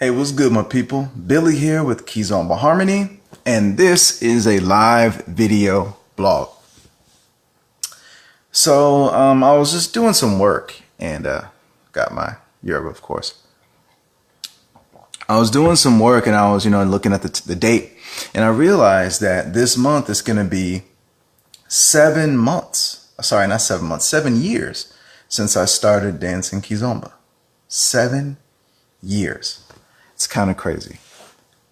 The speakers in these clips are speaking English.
Hey, what's good, my people? Billy here with Kizomba Harmony, and this is a live video blog. So, I was just doing some work and got my yerba, of course. I was doing some work and I was, looking at the date, and I realized that this month is going to be 7 months. Sorry, not 7 months, 7 years since I started dancing Kizomba. 7 years. It's kind of crazy.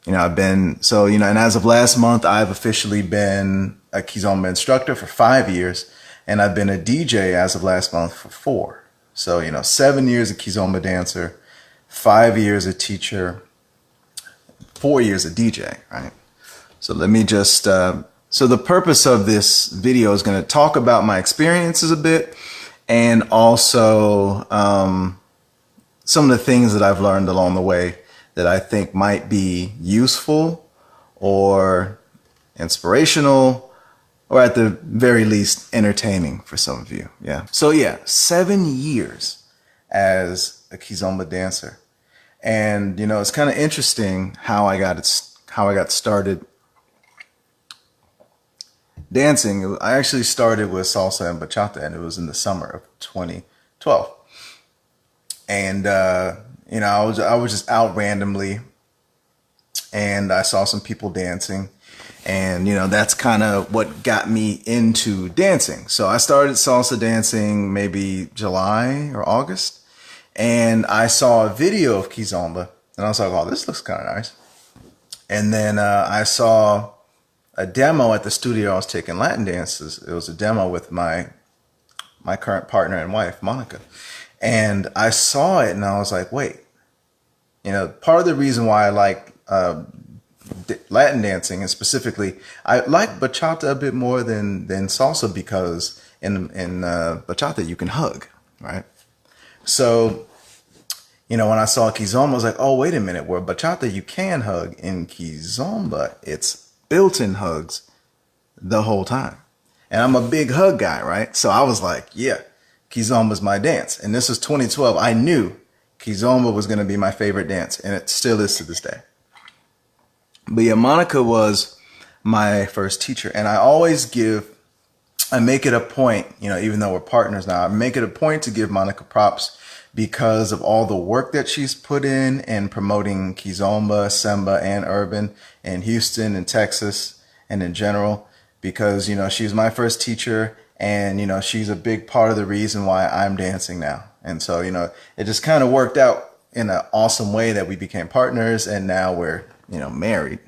And as of last month, I've officially been a Kizomba instructor for 5 years, and I've been a DJ as of last month for 4. So, 7 years a Kizomba dancer, 5 years a teacher, 4 years a DJ, right? So let me just, so the purpose of this video is going to talk about my experiences a bit, and also some of the things that I've learned along the way that I think might be useful or inspirational, or at the very least entertaining for some of you. Yeah. So yeah, 7 years as a Kizomba dancer. And it's kind of interesting how I got started dancing. I actually started with salsa and bachata, and it was in the summer of 2012. And I was just out randomly, and I saw some people dancing, and that's kind of what got me into dancing. So I started salsa dancing maybe July or August, and I saw a video of Kizomba, and I was like, oh, this looks kind of nice. And then I saw a demo at the studio I was taking Latin dances. It was a demo with my current partner and wife, Monica. And I saw it and I was like, wait, part of the reason why I like Latin dancing, and specifically, I like bachata a bit more than salsa, because in bachata you can hug, right? So, when I saw Kizomba, I was like, oh, wait a minute, where bachata you can hug, in Kizomba it's built-in hugs the whole time. And I'm a big hug guy, right? So I was like, yeah, Kizomba's my dance. And this was 2012. I knew Kizomba was going to be my favorite dance, and it still is to this day. But yeah, Monica was my first teacher, and I make it a point, even though we're partners now, I make it a point to give Monica props because of all the work that she's put in promoting Kizomba, Semba, and urban in Houston and Texas and in general, because, she was my first teacher, and, she's a big part of the reason why I'm dancing now. And so, it just kind of worked out in an awesome way that we became partners, and now we're, married.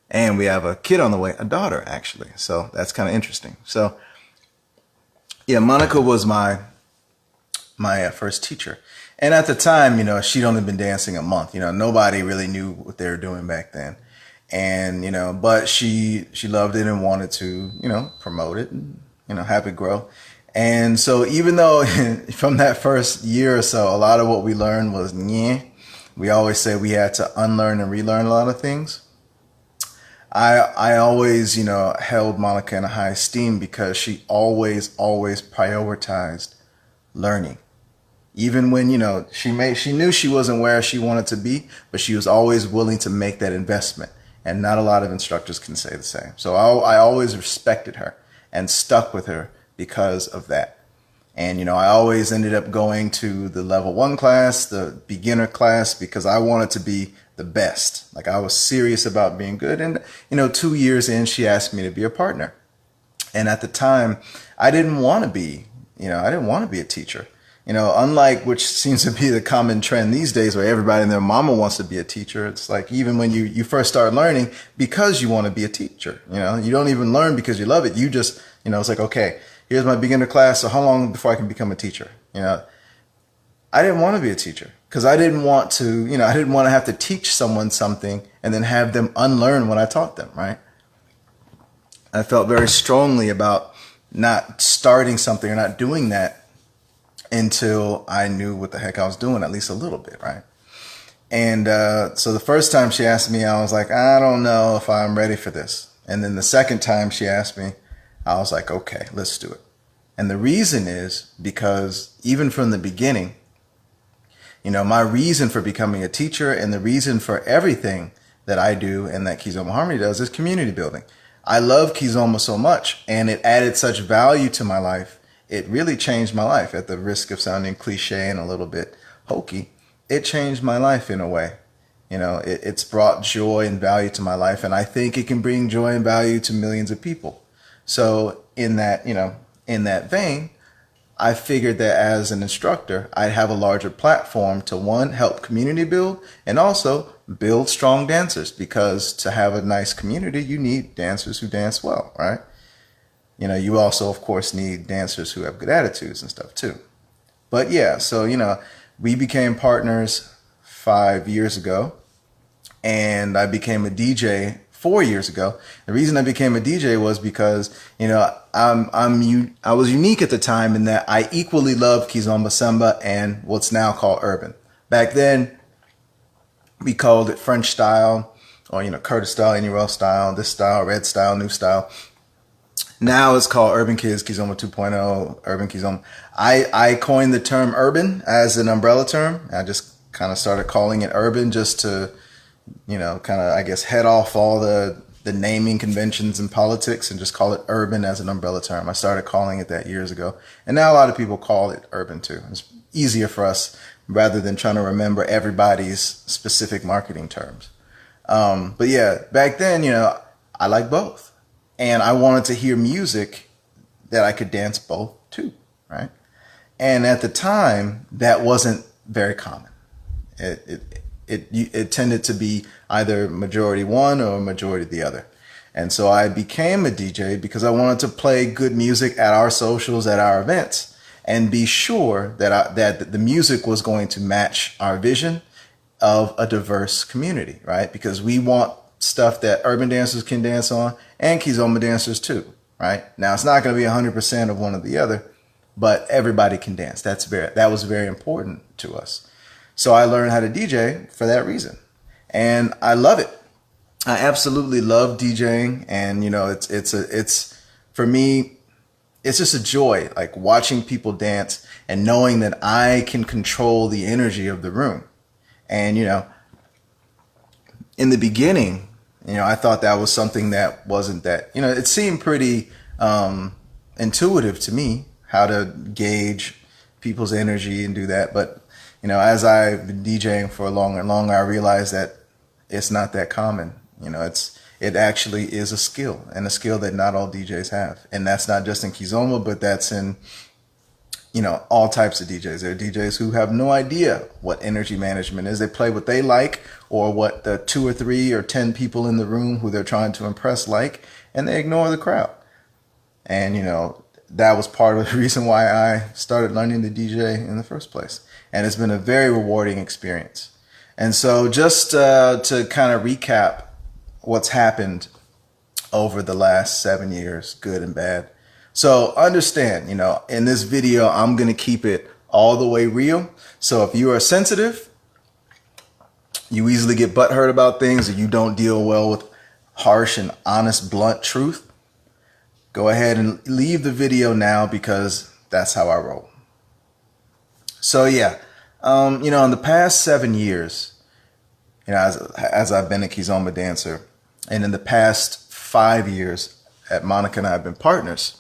And we have a kid on the way, a daughter, actually. So that's kind of interesting. So yeah, Monica was my first teacher. And at the time, she'd only been dancing a month. Nobody really knew what they were doing back then. And, but she loved it and wanted to, promote it and, have it grow. And so even though from that first year or so, a lot of what we learned was, we always say we had to unlearn and relearn a lot of things. I always, held Monica in a high esteem because she always prioritized learning. Even when, she knew she wasn't where she wanted to be, but she was always willing to make that investment. And not a lot of instructors can say the same. So I always respected her and stuck with her because of that. And, I always ended up going to the level 1 class, the beginner class, because I wanted to be the best. Like, I was serious about being good. And, 2 years in, she asked me to be a partner. And at the time, I didn't want to be a teacher. Unlike, which seems to be the common trend these days, where everybody and their mama wants to be a teacher. It's like, even when you first start learning, because you want to be a teacher, you don't even learn because you love it. You just, it's like, okay, here's my beginner class. So how long before I can become a teacher? I didn't want to be a teacher because I didn't want to, I didn't want to have to teach someone something and then have them unlearn what I taught them, right? I felt very strongly about not starting something or not doing that until I knew what the heck I was doing, at least a little bit, right? And so the first time she asked me, I was like, I don't know if I'm ready for this. And then the second time she asked me, I was like, okay, let's do it. And the reason is because even from the beginning, My reason for becoming a teacher and the reason for everything that I do and that Kizomba Harmony does is community building. I love Kizomba so much, and it added such value to my life. It really changed my life. At the risk of sounding cliche and a little bit hokey, it changed my life in a way. It's brought joy and value to my life, and I think it can bring joy and value to millions of people. So in that vein, I figured that as an instructor, I'd have a larger platform to, one, help community build, and also build strong dancers, because to have a nice community, you need dancers who dance well, right? You also, of course, need dancers who have good attitudes and stuff too. But yeah, so, we became partners 5 years ago, and I became a DJ 4 years ago. The reason I became a DJ was because, I was unique at the time in that I equally loved Kizomba Samba and what's now called urban. Back then, we called it French style, or, Curtis style, Inurel style, this style, red style, new style. Now it's called Urban Kids, Kizomba 2.0, Urban Kizomba. I coined the term urban as an umbrella term. I just kind of started calling it urban just to, I guess, head off all the naming conventions in politics and just call it urban as an umbrella term. I started calling it that years ago. And now a lot of people call it urban too. It's easier for us rather than trying to remember everybody's specific marketing terms. But yeah, back then, I liked both. And I wanted to hear music that I could dance both to, right? And at the time, that wasn't very common. It tended to be either majority one or majority the other. And so I became a DJ because I wanted to play good music at our socials, at our events, and be sure that the music was going to match our vision of a diverse community, right? Because we want stuff that urban dancers can dance on and Kizomba dancers too, right? Now, it's not going to be 100% of one or the other, but everybody can dance. That was very important to us. So I learned how to DJ for that reason. And I love it. I absolutely love DJing. And, it's for me, it's just a joy, like watching people dance and knowing that I can control the energy of the room. And, in the beginning, I thought that was something that wasn't that, it seemed pretty intuitive to me how to gauge people's energy and do that. But, as I've been DJing for longer and longer, I realized that it's not that common. It actually is a skill, and a skill that not all DJs have. And that's not just in Kizomba, but that's in, all types of DJs. There are DJs who have no idea what energy management is. They play what they like or what the 2 or 3 or 10 people in the room who they're trying to impress like, and they ignore the crowd. And, that was part of the reason why I started learning to DJ in the first place. And it's been a very rewarding experience. And so just to kind of recap what's happened over the last 7 years, good and bad. So understand, in this video, I'm going to keep it all the way real. So if you are sensitive, you easily get butthurt about things, or you don't deal well with harsh and honest, blunt truth, go ahead and leave the video now, because that's how I roll. So yeah, in the past 7 years, as I've been a Kizomba dancer, and in the past 5 years at Monica and I have been partners,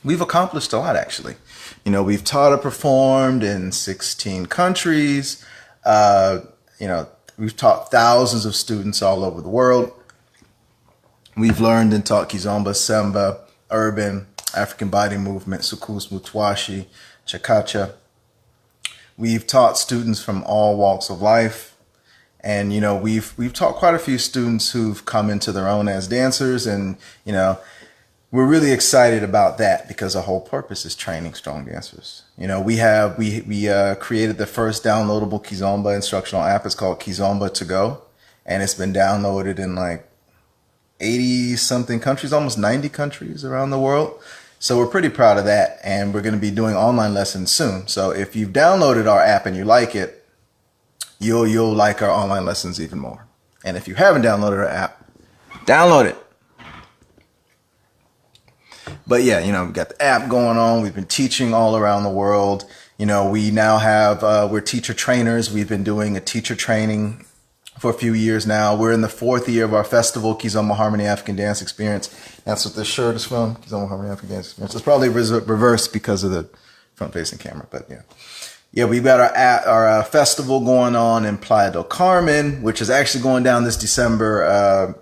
we've accomplished a lot, actually. We've taught or performed in 16 countries. We've taught thousands of students all over the world. We've learned and taught Kizomba, Samba, Urban, African Body Movement, Sukus, Mutwashi, Chakacha. We've taught students from all walks of life. And, we've taught quite a few students who've come into their own as dancers. And, we're really excited about that, because the whole purpose is training strong dancers. We created the first downloadable Kizomba instructional app. It's called Kizomba To Go. And it's been downloaded in like 80 something countries, almost 90 countries around the world. So we're pretty proud of that. And we're going to be doing online lessons soon. So if you've downloaded our app and you like it, you'll like our online lessons even more. And if you haven't downloaded our app, download it. But yeah, we've got the app going on. We've been teaching all around the world. We now have, we're teacher trainers. We've been doing a teacher training for a few years now. We're in the 4th year of our festival, Kizomba Harmony African Dance Experience. That's what this shirt is from, Kizomba Harmony African Dance Experience. It's probably reversed because of the front-facing camera, but yeah. Yeah, we've got our festival going on in Playa del Carmen, which is actually going down this December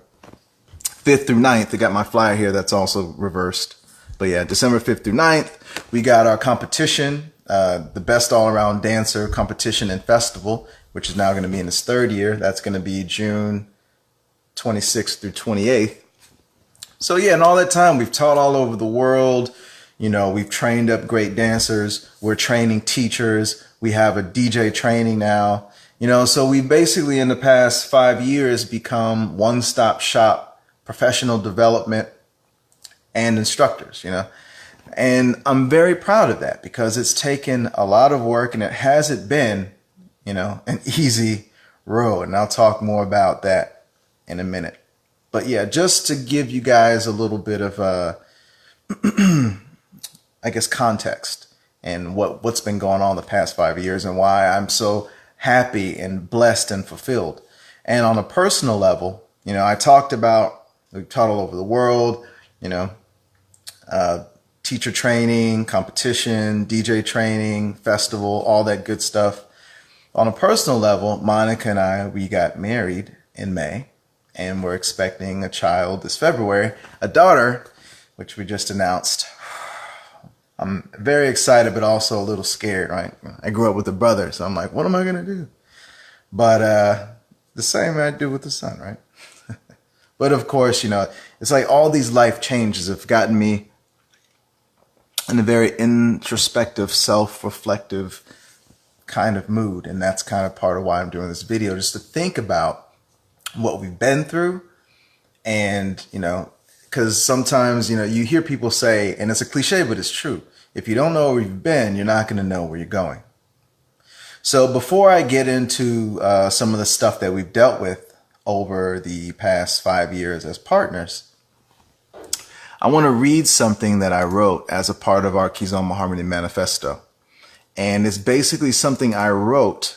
5th through 9th. I got my flyer here that's also reversed. But yeah, December 5th through 9th, we got our competition, the Best All-Around Dancer Competition and Festival, which is now going to be in its 3rd year. That's going to be June 26th through 28th. So yeah, in all that time, we've taught all over the world. We've trained up great dancers. We're training teachers. We have a DJ training now. So we've basically in the past 5 years become one-stop shop professional development and instructors, And I'm very proud of that because it's taken a lot of work and it hasn't been, an easy road. And I'll talk more about that in a minute. But yeah, just to give you guys a little bit of, context and what's been going on the past 5 years and why I'm so happy and blessed and fulfilled. And on a personal level, I talked about, we've taught all over the world, teacher training, competition, DJ training, festival, all that good stuff. On a personal level, Monica and I, we got married in May and we're expecting a child this February, a daughter, which we just announced. I'm very excited, but also a little scared, right? I grew up with a brother, so I'm like, what am I going to do? But the same I do with the son, right? But of course, it's like all these life changes have gotten me in a very introspective, self-reflective kind of mood. And that's kind of part of why I'm doing this video, just to think about what we've been through. And, because sometimes, you hear people say, and it's a cliche, but it's true. If you don't know where you've been, you're not going to know where you're going. So before I get into some of the stuff that we've dealt with over the past 5 years as partners, I want to read something that I wrote as a part of our Kizomba Harmony Manifesto. And it's basically something I wrote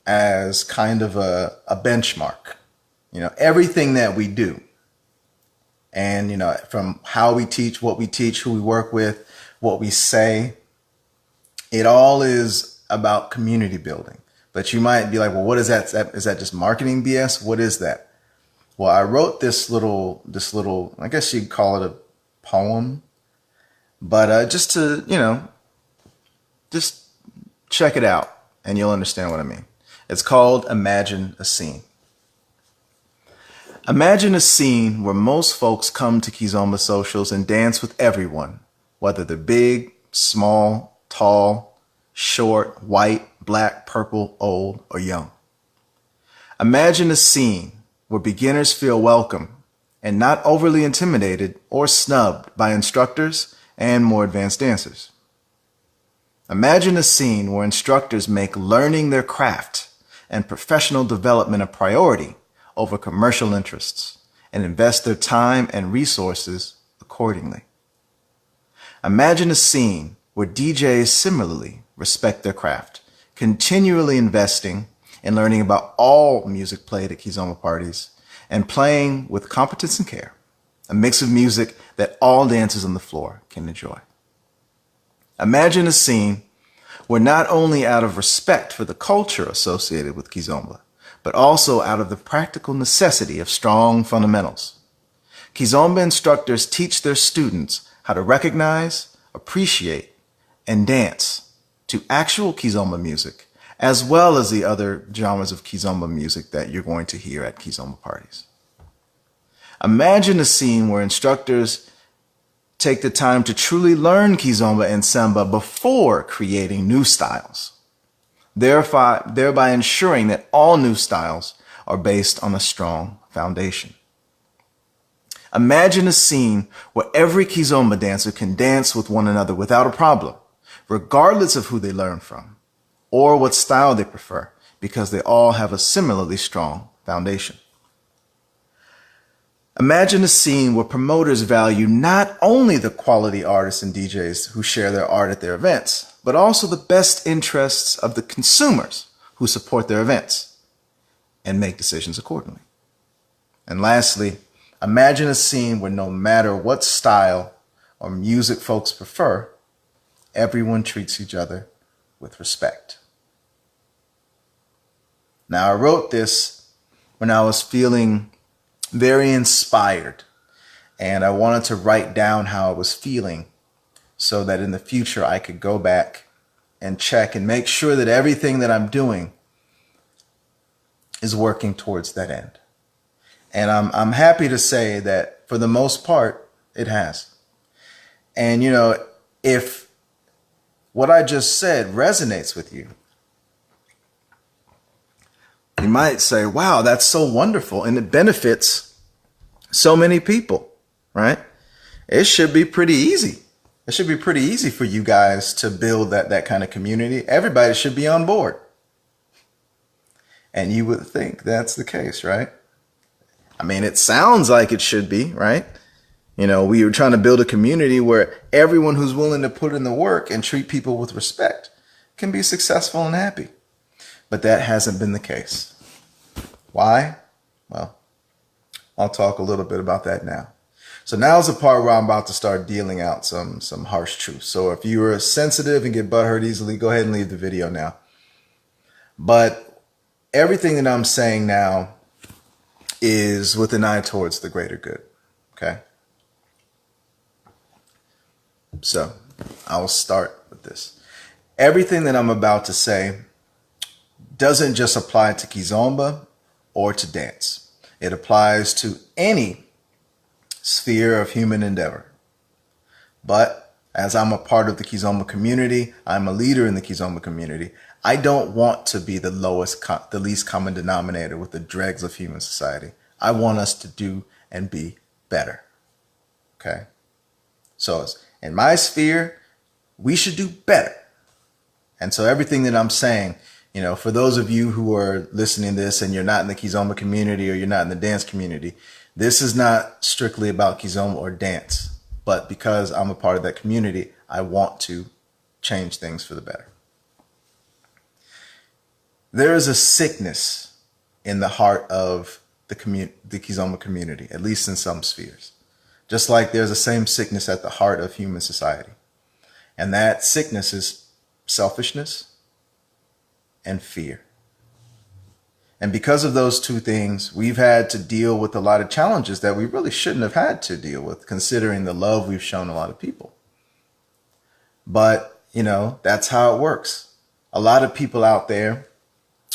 as kind of a benchmark. Everything that we do. And, from how we teach, what we teach, who we work with, what we say, it all is about community building. But you might be like, well, what is that? Is that just marketing BS? What is that? Well, I wrote this little, I guess you'd call it a poem, but just to, just check it out and you'll understand what I mean. It's called Imagine a Scene. Imagine a scene where most folks come to Kizomba socials and dance with everyone, whether they're big, small, tall, short, white, black, purple, old, or young. Imagine a scene where beginners feel welcome and not overly intimidated or snubbed by instructors and more advanced dancers. Imagine a scene where instructors make learning their craft and professional development a priority over commercial interests and invest their time and resources accordingly. Imagine a scene where DJs similarly respect their craft, continually investing in learning about all music played at Kizomba parties and playing with competence and care, a mix of music that all dancers on the floor can enjoy. Imagine a scene where not only out of respect for the culture associated with Kizomba, but also out of the practical necessity of strong fundamentals, Kizomba instructors teach their students how to recognize, appreciate, and dance to actual Kizomba music, as well as the other genres of Kizomba music that you're going to hear at Kizomba parties. Imagine a scene where instructors take the time to truly learn Kizomba and Samba before creating new styles, thereby ensuring that all new styles are based on a strong foundation. Imagine a scene where every Kizomba dancer can dance with one another without a problem, regardless of who they learn from or what style they prefer, because they all have a similarly strong foundation. Imagine a scene where promoters value not only the quality artists and DJs who share their art at their events, but also the best interests of the consumers who support their events and make decisions accordingly. And lastly, imagine a scene where no matter what style or music folks prefer, everyone treats each other with respect. Now, I wrote this when I was feeling very inspired, and I wanted to write down how I was feeling so that in the future I could go back and check and make sure that everything that I'm doing is working towards that end. And I'm happy to say that for the most part, it has. And you know, if what I just said resonates with you, you might say, wow, that's so wonderful. And it benefits so many people, right? It should be pretty easy. It should be pretty easy for you guys to build that kind of community. Everybody should be on board. And you would think that's the case, right? I mean, it sounds like it should be, right? You know, we were trying to build a community where everyone who's willing to put in the work and treat people with respect can be successful and happy. But that hasn't been the case. Why? Well, I'll talk a little bit about that now. So now's the part where I'm about to start dealing out some harsh truths. So if you are sensitive and get butthurt easily, go ahead and leave the video now. But everything that I'm saying now is with an eye towards the greater good. Okay? So I will start with this. Everything that I'm about to say doesn't just apply to Kizomba or to dance. It applies to any sphere of human endeavor. But as I'm a part of the Kizomba community, I'm a leader in the Kizomba community, I don't want to be the least common denominator with the dregs of human society. I want us to do and be better. Okay? So in my sphere, we should do better. And so everything that I'm saying, you know, for those of you who are listening to this and you're not in the Kizomba community or you're not in the dance community, this is not strictly about Kizomba or dance. But because I'm a part of that community, I want to change things for the better. There is a sickness in the heart of the Kizomba community, at least in some spheres. Just like there's the same sickness at the heart of human society. And that sickness is selfishness and fear. And because of those two things, we've had to deal with a lot of challenges that we really shouldn't have had to deal with, considering the love we've shown a lot of people. But, you know, that's how it works. A lot of people out there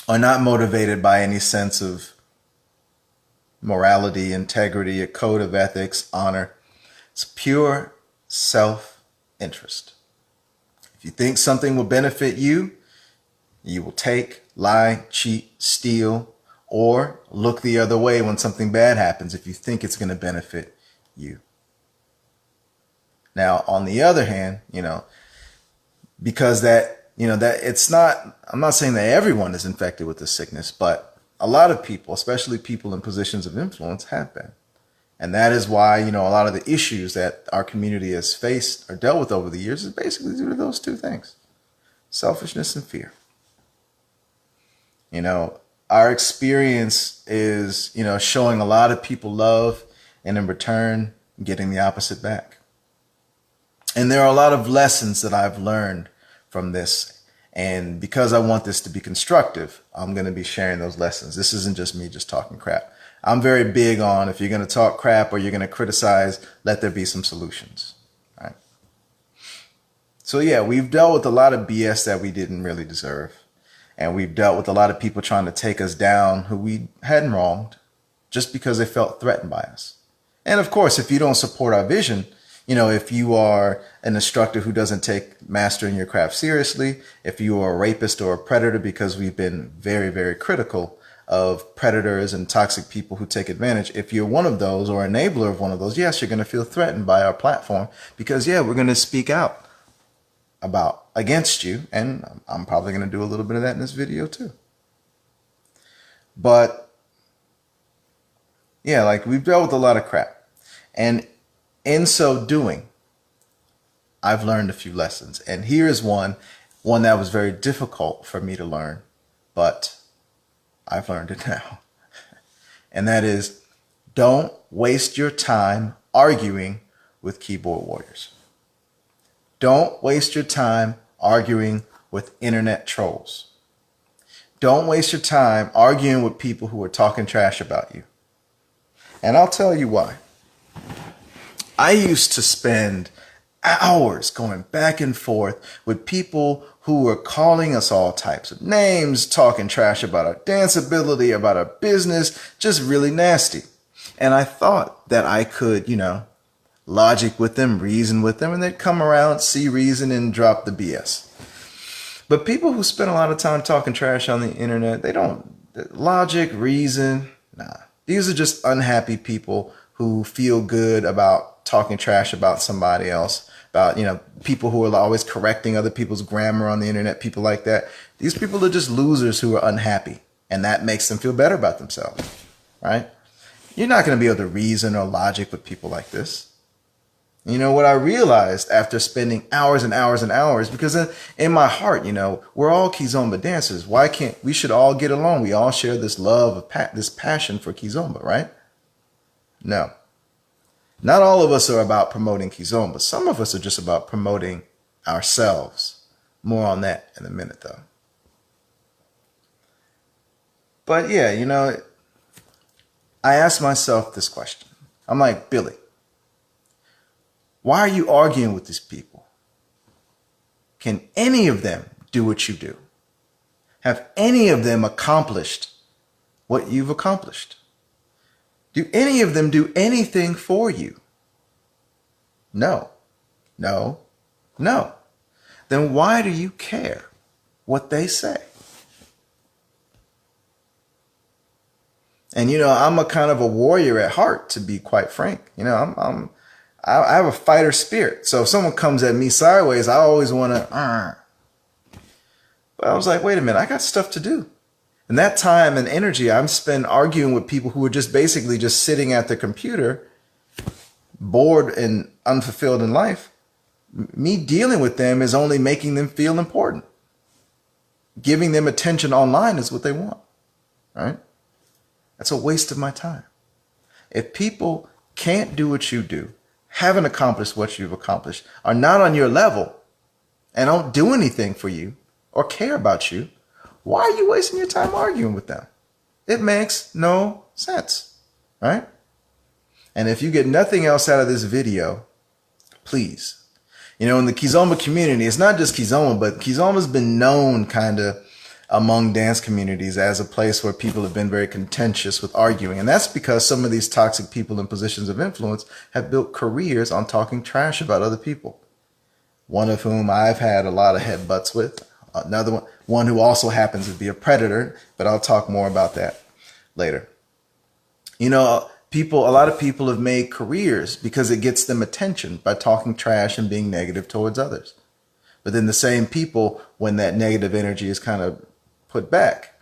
are not motivated by any sense of morality, integrity, a code of ethics, honor. It's pure self-interest. If you think something will benefit you, you will take, lie, cheat, steal, or look the other way when something bad happens if you think it's going to benefit you. Now, on the other hand, you know, because that, you know, that it's not, I'm not saying that everyone is infected with this sickness, but a lot of people, especially people in positions of influence, have been. And that is why, you know, a lot of the issues that our community has faced or dealt with over the years is basically due to those two things: selfishness and fear. You know, our experience is, you know, showing a lot of people love and in return, getting the opposite back. And there are a lot of lessons that I've learned from this. And because I want this to be constructive, I'm going to be sharing those lessons. This isn't just me just talking crap. I'm very big on, if you're going to talk crap or you're going to criticize, let there be some solutions. Right? So yeah, we've dealt with a lot of BS that we didn't really deserve. And we've dealt with a lot of people trying to take us down who we hadn't wronged just because they felt threatened by us. And of course, if you don't support our vision, you know, if you are an instructor who doesn't take mastering your craft seriously, if you are a rapist or a predator, because we've been very, very critical of predators and toxic people who take advantage. If you're one of those or enabler of one of those, yes, you're going to feel threatened by our platform because, yeah, we're going to speak out against you. And I'm probably going to do a little bit of that in this video too. But Yeah, like we've dealt with a lot of crap. And in so doing, I've learned a few lessons. And here is one that was very difficult for me to learn, but I've learned it now. And that is, don't waste your time arguing with keyboard warriors. Don't waste your time arguing with internet trolls. Don't waste your time arguing with people who are talking trash about you. And I'll tell you why. I used to spend hours going back and forth with people who were calling us all types of names, talking trash about our dance ability, about our business, just really nasty. And I thought that I could, logic with them, reason with them, and they'd come around, see reason, and drop the BS. But people who spend a lot of time talking trash on the internet, they don't logic, reason, nah. These are just unhappy people who feel good about talking trash about somebody else, about, people who are always correcting other people's grammar on the internet, people like that. These people are just losers who are unhappy, and that makes them feel better about themselves, right? You're not going to be able to reason or logic with people like this. You know what I realized after spending hours and hours and hours, because in my heart, we're all Kizomba dancers. Why can't we should all get along? We all share this love of this passion for Kizomba, right? No, not all of us are about promoting Kizomba. Some of us are just about promoting ourselves. More on that in a minute, though. But yeah, I asked myself this question. I'm like, Billy, why are you arguing with these people? Can any of them do what you do? Have any of them accomplished what you've accomplished? Do any of them do anything for you? No, no, no. Then why do you care what they say? And I'm a kind of a warrior at heart, to be quite frank. I have a fighter spirit. So if someone comes at me sideways, I always want to. But I was like, wait a minute, I got stuff to do. And that time and energy I'm spent arguing with people who are just basically just sitting at the computer, bored and unfulfilled in life. Me dealing with them is only making them feel important. Giving them attention online is what they want, right? That's a waste of my time. If people can't do what you do, haven't accomplished what you've accomplished, are not on your level, and don't do anything for you or care about you, why are you wasting your time arguing with them? It makes no sense, right? And if you get nothing else out of this video, please, in the Kizomba community, it's not just Kizomba, but Kizomba's been known kind of among dance communities as a place where people have been very contentious with arguing. And that's because some of these toxic people in positions of influence have built careers on talking trash about other people. One of whom I've had a lot of headbutts with. Another one who also happens to be a predator, but I'll talk more about that later. A lot of people have made careers because it gets them attention by talking trash and being negative towards others. But then the same people, when that negative energy is kind of put back,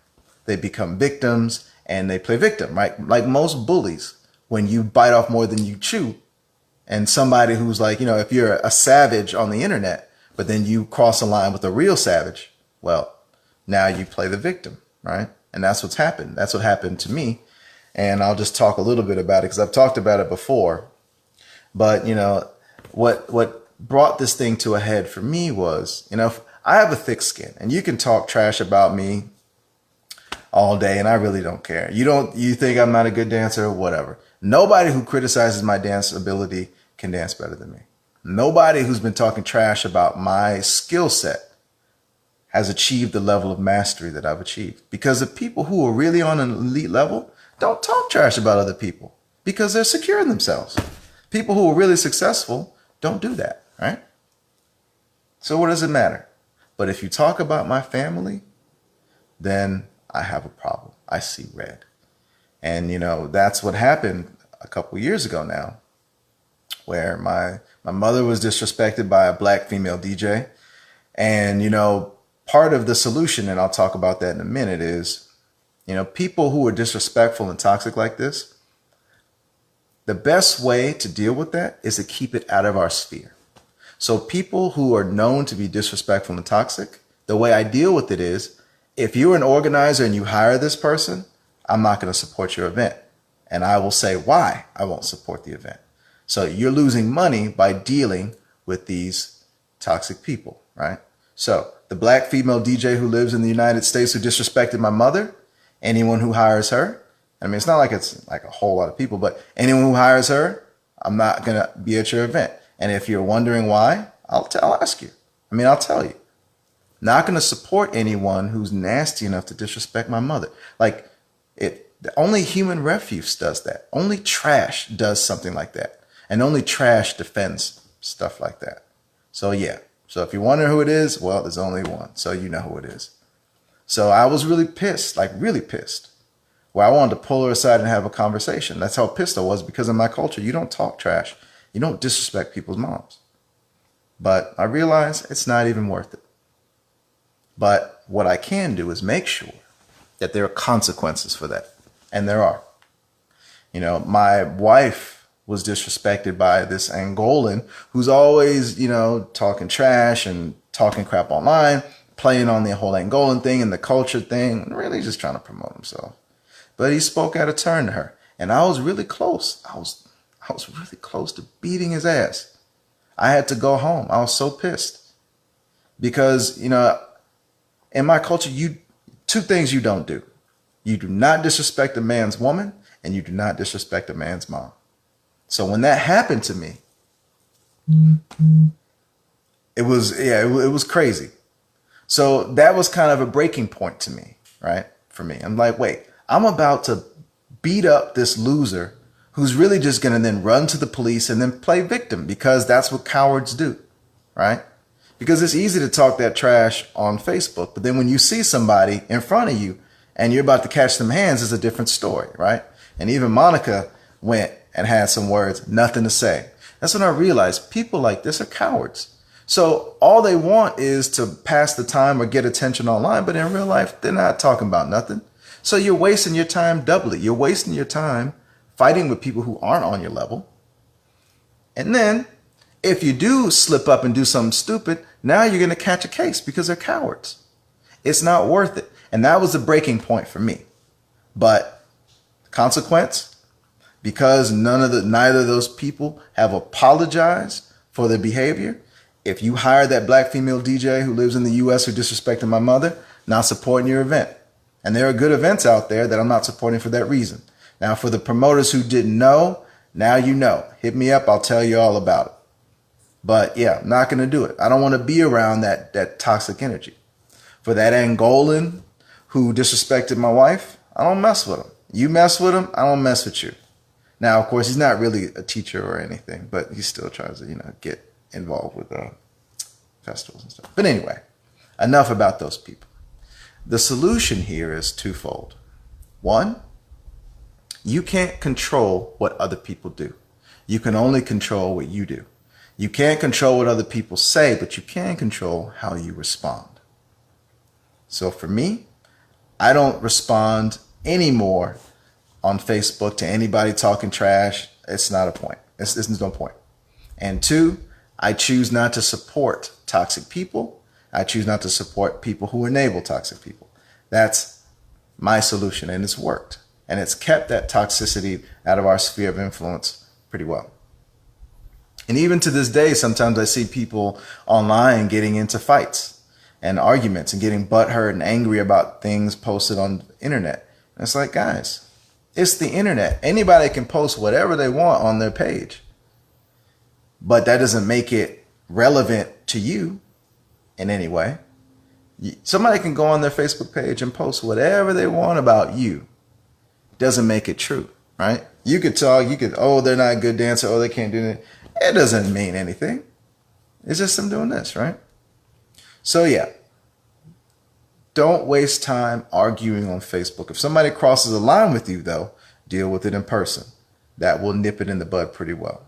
they become victims and they play victim, right? Like most bullies, when you bite off more than you chew, and somebody who's like, if you're a savage on the internet, but then you cross a line with a real savage, well, now you play the victim, right? And that's what's happened. That's what happened to me. And I'll just talk a little bit about it because I've talked about it before. But, what brought this thing to a head for me was, I have a thick skin, and you can talk trash about me all day, and I really don't care. You think I'm not a good dancer or whatever. Nobody who criticizes my dance ability can dance better than me. Nobody who's been talking trash about my skill set has achieved the level of mastery that I've achieved. Because the people who are really on an elite level don't talk trash about other people because they're secure in themselves. People who are really successful don't do that, right? So what does it matter? But if you talk about my family, then I have a problem. I see red. And, that's what happened a couple years ago now, where my mother was disrespected by a black female DJ. And, part of the solution, and I'll talk about that in a minute, is, people who are disrespectful and toxic like this, the best way to deal with that is to keep it out of our sphere. So people who are known to be disrespectful and toxic, the way I deal with it is, if you're an organizer and you hire this person, I'm not going to support your event. And I will say why I won't support the event. So you're losing money by dealing with these toxic people, right? So the black female DJ who lives in the United States who disrespected my mother, anyone who hires her, I mean, it's not like it's like a whole lot of people, but anyone who hires her, I'm not going to be at your event. And if you're wondering why, I'll ask you. I mean, I'll tell you. Not going to support anyone who's nasty enough to disrespect my mother. Like, only human refuse does that. Only trash does something like that. And only trash defends stuff like that. So yeah. So if you're wondering who it is, well, there's only one. So you know who it is. So I was really pissed, like really pissed, where I wanted to pull her aside and have a conversation. That's how pissed I was, because in my culture, you don't talk trash. You don't disrespect people's moms. But I realize it's not even worth it. But what I can do is make sure that there are consequences for that. And there are. You know, my wife was disrespected by this Angolan who's always, you know, talking trash and talking crap online, playing on the whole Angolan thing and the culture thing, and really just trying to promote himself. But he spoke out of turn to her. And I was really close. I was really close to beating his ass. I had to go home. I was so pissed. Because, you know, in my culture, two things you don't do. You do not disrespect a man's woman, and you do not disrespect a man's mom. So when that happened to me, it was crazy. So that was kind of a breaking point to me, right? For me, I'm like, wait, I'm about to beat up this loser who's really just going to then run to the police and then play victim, because that's what cowards do, right? Because it's easy to talk that trash on Facebook, but then when you see somebody in front of you and you're about to catch them hands, it's a different story, right? And even Monica went and had some words, nothing to say. That's when I realized people like this are cowards. So all they want is to pass the time or get attention online, but in real life, they're not talking about nothing. So you're wasting your time doubly. You're wasting your time fighting with people who aren't on your level. And then if you do slip up and do something stupid, now you're going to catch a case because they're cowards. It's not worth it. And that was the breaking point for me. But consequence, because neither of those people have apologized for their behavior. If you hire that black female DJ who lives in the US who disrespected my mother, not supporting your event. And there are good events out there that I'm not supporting for that reason. Now, for the promoters who didn't know, now you know. Hit me up. I'll tell you all about it. But yeah, I'm not going to do it. I don't want to be around that toxic energy. For that Angolan who disrespected my wife, I don't mess with him. You mess with him, I don't mess with you. Now, of course, he's not really a teacher or anything, but he still tries to, get involved with festivals and stuff. But anyway, enough about those people. The solution here is twofold. One, you can't control what other people do. You can only control what you do. You can't control what other people say, but you can control how you respond. So for me, I don't respond anymore on Facebook to anybody talking trash. It's not a point. There's no point. And two, I choose not to support toxic people. I choose not to support people who enable toxic people. That's my solution, and it's worked. And it's kept that toxicity out of our sphere of influence pretty well. And even to this day, sometimes I see people online getting into fights and arguments and getting butthurt and angry about things posted on the internet. And it's like, guys, it's the internet. Anybody can post whatever they want on their page. But that doesn't make it relevant to you in any way. Somebody can go on their Facebook page and post whatever they want about you. Doesn't make it true, right? You could talk, oh, they're not a good dancer, oh, they can't do it. It doesn't mean anything. It's just them doing this, right? So yeah, don't waste time arguing on Facebook. If somebody crosses a line with you, though, deal with it in person. That will nip it in the bud pretty well.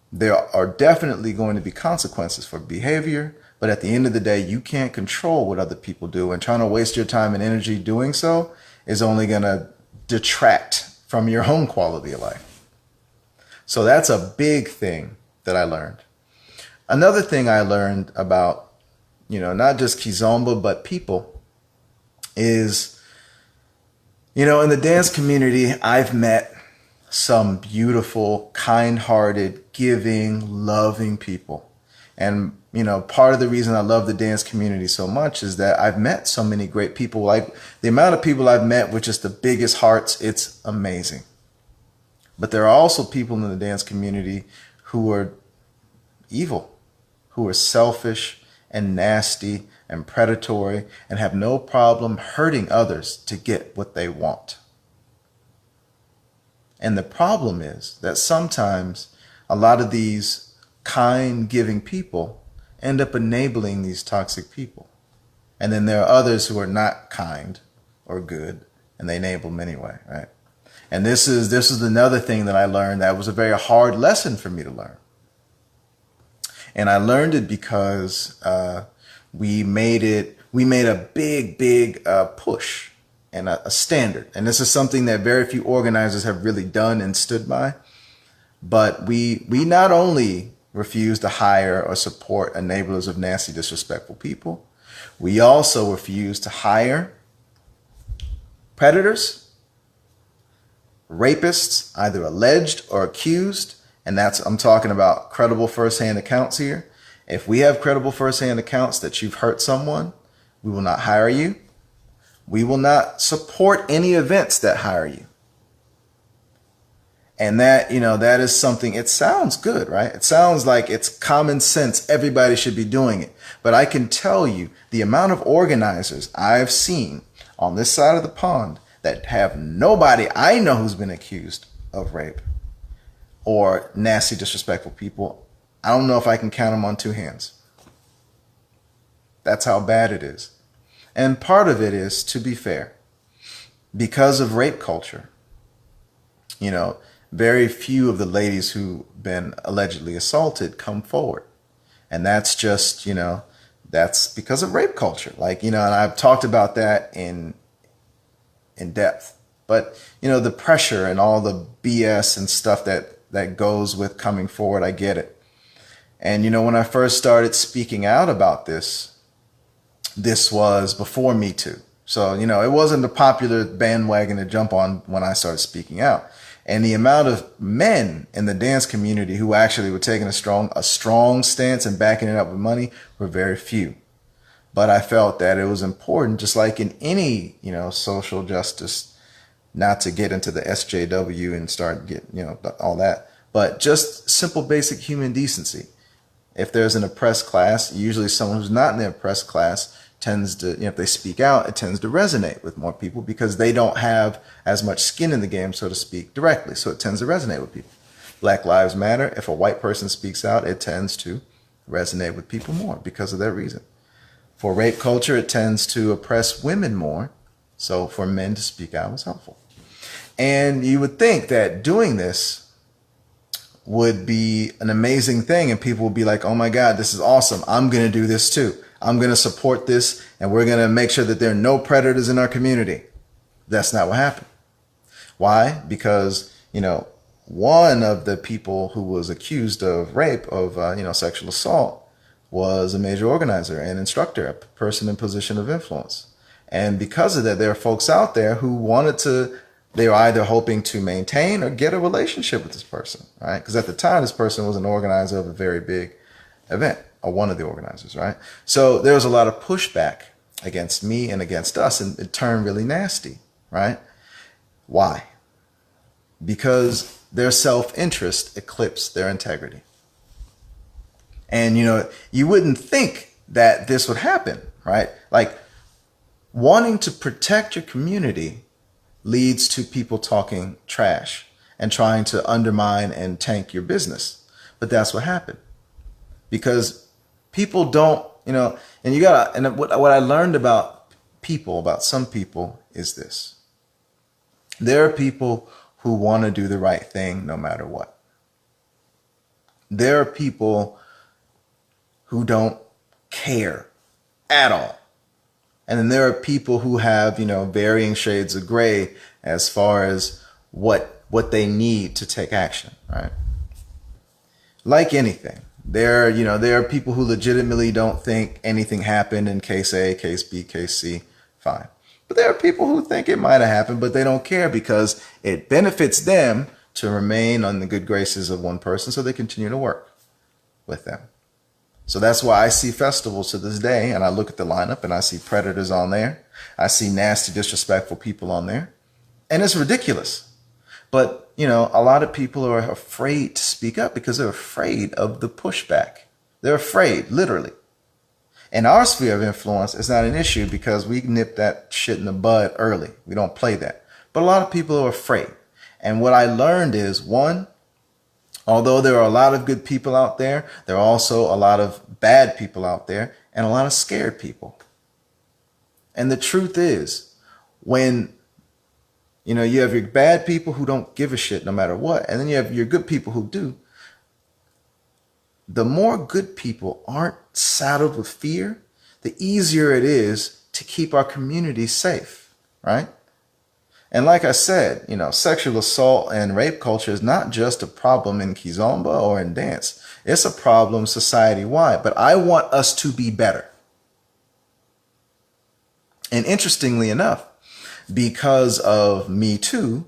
There are definitely going to be consequences for behavior, but at the end of the day, you can't control what other people do, and trying to waste your time and energy doing so is only going to detract from your own quality of life. So that's a big thing that I learned. Another thing I learned about, not just Kizomba, but people is, in the dance community, I've met some beautiful, kind-hearted, giving, loving people. And, part of the reason I love the dance community so much is that I've met so many great people. Like the amount of people I've met with just the biggest hearts, it's amazing. But there are also people in the dance community who are evil, who are selfish and nasty and predatory and have no problem hurting others to get what they want. And the problem is that sometimes a lot of these kind, giving people end up enabling these toxic people. And then there are others who are not kind or good, and they enable them anyway, right? And this is another thing that I learned that was a very hard lesson for me to learn. And I learned it because we made a big push and a standard. And this is something that very few organizers have really done and stood by. But we not only refuse to hire or support enablers of nasty, disrespectful people, we also refuse to hire predators, rapists, either alleged or accused. And I'm talking about credible firsthand accounts here. If we have credible firsthand accounts that you've hurt someone, we will not hire you. We will not support any events that hire you. And that is something, it sounds good, right? It sounds like it's common sense. Everybody should be doing it. But I can tell you the amount of organizers I've seen on this side of the pond that have nobody I know who's been accused of rape or nasty, disrespectful people. I don't know if I can count them on two hands. That's how bad it is. And part of it is, to be fair, because of rape culture, very few of the ladies who've been allegedly assaulted come forward. And that's just, that's because of rape culture. And I've talked about that in depth. But, the pressure and all the BS and stuff that goes with coming forward, I get it. And, when I first started speaking out about this was before Me Too. So, it wasn't a popular bandwagon to jump on when I started speaking out. And the amount of men in the dance community who actually were taking a strong stance and backing it up with money were very few. But I felt that it was important, just like in any, social justice, not to get into the SJW and start getting, all that, but just simple basic human decency. If there's an oppressed class, usually someone who's not in the oppressed class tends to, if they speak out, it tends to resonate with more people because they don't have as much skin in the game, so to speak, directly. So it tends to resonate with people. Black Lives Matter. If a white person speaks out, it tends to resonate with people more because of that reason. For rape culture, it tends to oppress women more. So for men to speak out was helpful. And you would think that doing this would be an amazing thing. And people would be like, oh my God, this is awesome. I'm going to do this too. I'm going to support this, and we're going to make sure that there are no predators in our community. That's not what happened. Why? Because, one of the people who was accused of rape, of, sexual assault, was a major organizer and instructor, a person in position of influence. And because of that, there are folks out there who they were either hoping to maintain or get a relationship with this person, right? Because at the time, this person was an organizer of a very big event, or one of the organizers, right? So there was a lot of pushback against me and against us, and it turned really nasty, right? Why? Because their self-interest eclipsed their integrity. And, you wouldn't think that this would happen, right? Like, wanting to protect your community leads to people talking trash and trying to undermine and tank your business. But that's what happened. Because people don't, and what I learned about some people is this. There are people who want to do the right thing no matter what. There are people who don't care at all. And then there are people who have, varying shades of gray as far as what they need to take action, right? Like anything, there are people who legitimately don't think anything happened in case A, case B, case C. Fine. But there are people who think it might have happened, but they don't care because it benefits them to remain on the good graces of one person, so they continue to work with them. So that's why I see festivals to this day, and I look at the lineup and I see predators on there. I see nasty, disrespectful people on there, and it's ridiculous. But, a lot of people are afraid to speak up because they're afraid of the pushback. They're afraid, literally. In our sphere of influence, it's not an issue because we nip that shit in the bud early. We don't play that. But a lot of people are afraid. And what I learned is, one, although there are a lot of good people out there, there are also a lot of bad people out there and a lot of scared people. And the truth is, when you have your bad people who don't give a shit no matter what, and then you have your good people who do, the more good people aren't saddled with fear, the easier it is to keep our community safe, right? And like I said, sexual assault and rape culture is not just a problem in Kizomba or in dance. It's a problem society-wide, but I want us to be better. And interestingly enough, because of Me Too,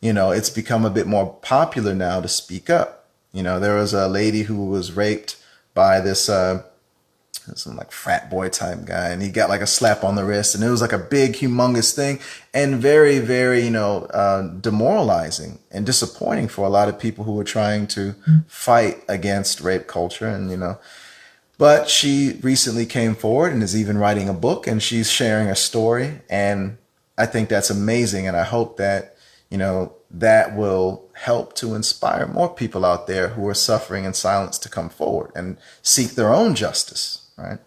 it's become a bit more popular now to speak up. There was a lady who was raped by this some like frat boy type guy, and he got like a slap on the wrist, and it was like a big, humongous thing, and very, very, demoralizing and disappointing for a lot of people who were trying to fight against rape culture, and but she recently came forward and is even writing a book, and she's sharing a story, and I think that's amazing, and I hope that, that will help to inspire more people out there who are suffering in silence to come forward and seek their own justice, right?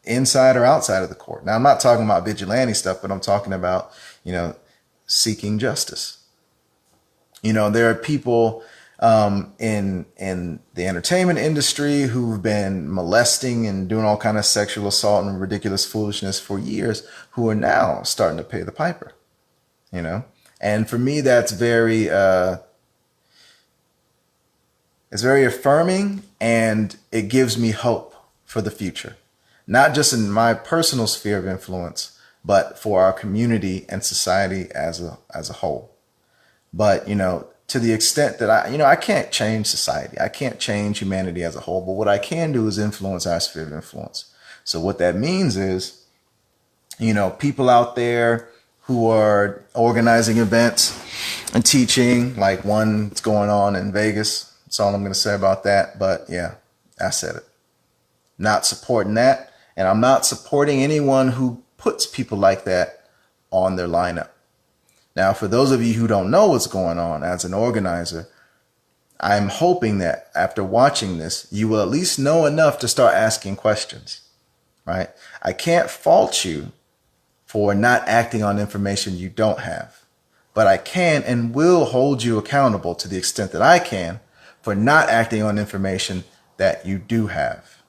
Inside or outside of the court. Now, I'm not talking about vigilante stuff, but I'm talking about, seeking justice. There are people in the entertainment industry who've been molesting and doing all kind of sexual assault and ridiculous foolishness for years, who are now starting to pay the piper, and for me, that's very, it's very affirming, and it gives me hope for the future, not just in my personal sphere of influence, but for our community and society as a whole. But, to the extent that I can't change society. I can't change humanity as a whole. But what I can do is influence our sphere of influence. So what that means is, people out there who are organizing events and teaching, like one that's going on in Vegas. That's all I'm going to say about that. But yeah, I said it. Not supporting that. And I'm not supporting anyone who puts people like that on their lineup. Now, for those of you who don't know what's going on as an organizer, I'm hoping that after watching this, you will at least know enough to start asking questions, right? I can't fault you for not acting on information you don't have, but I can and will hold you accountable to the extent that I can for not acting on information that you do have.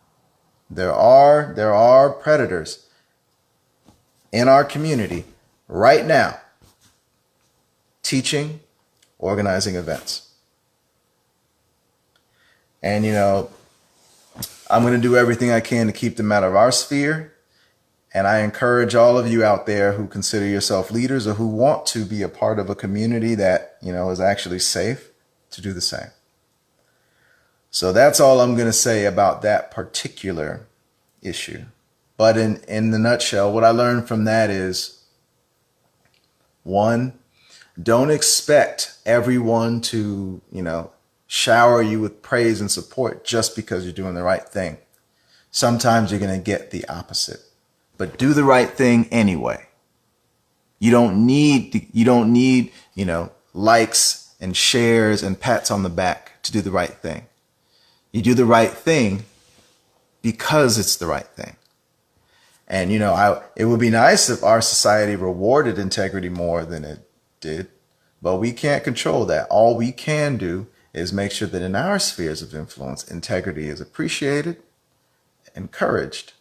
There are predators in our community right now teaching, organizing events. And, I'm going to do everything I can to keep them out of our sphere. And I encourage all of you out there who consider yourself leaders or who want to be a part of a community that, is actually safe to do the same. So that's all I'm going to say about that particular issue. But in the nutshell, what I learned from that is, one, don't expect everyone to, shower you with praise and support just because you're doing the right thing. Sometimes you're going to get the opposite. But do the right thing anyway. You don't need, likes and shares and pats on the back to do the right thing. You do the right thing because it's the right thing. And, it would be nice if our society rewarded integrity more than it did, but we can't control that. All we can do is make sure that in our spheres of influence, integrity is appreciated, encouraged,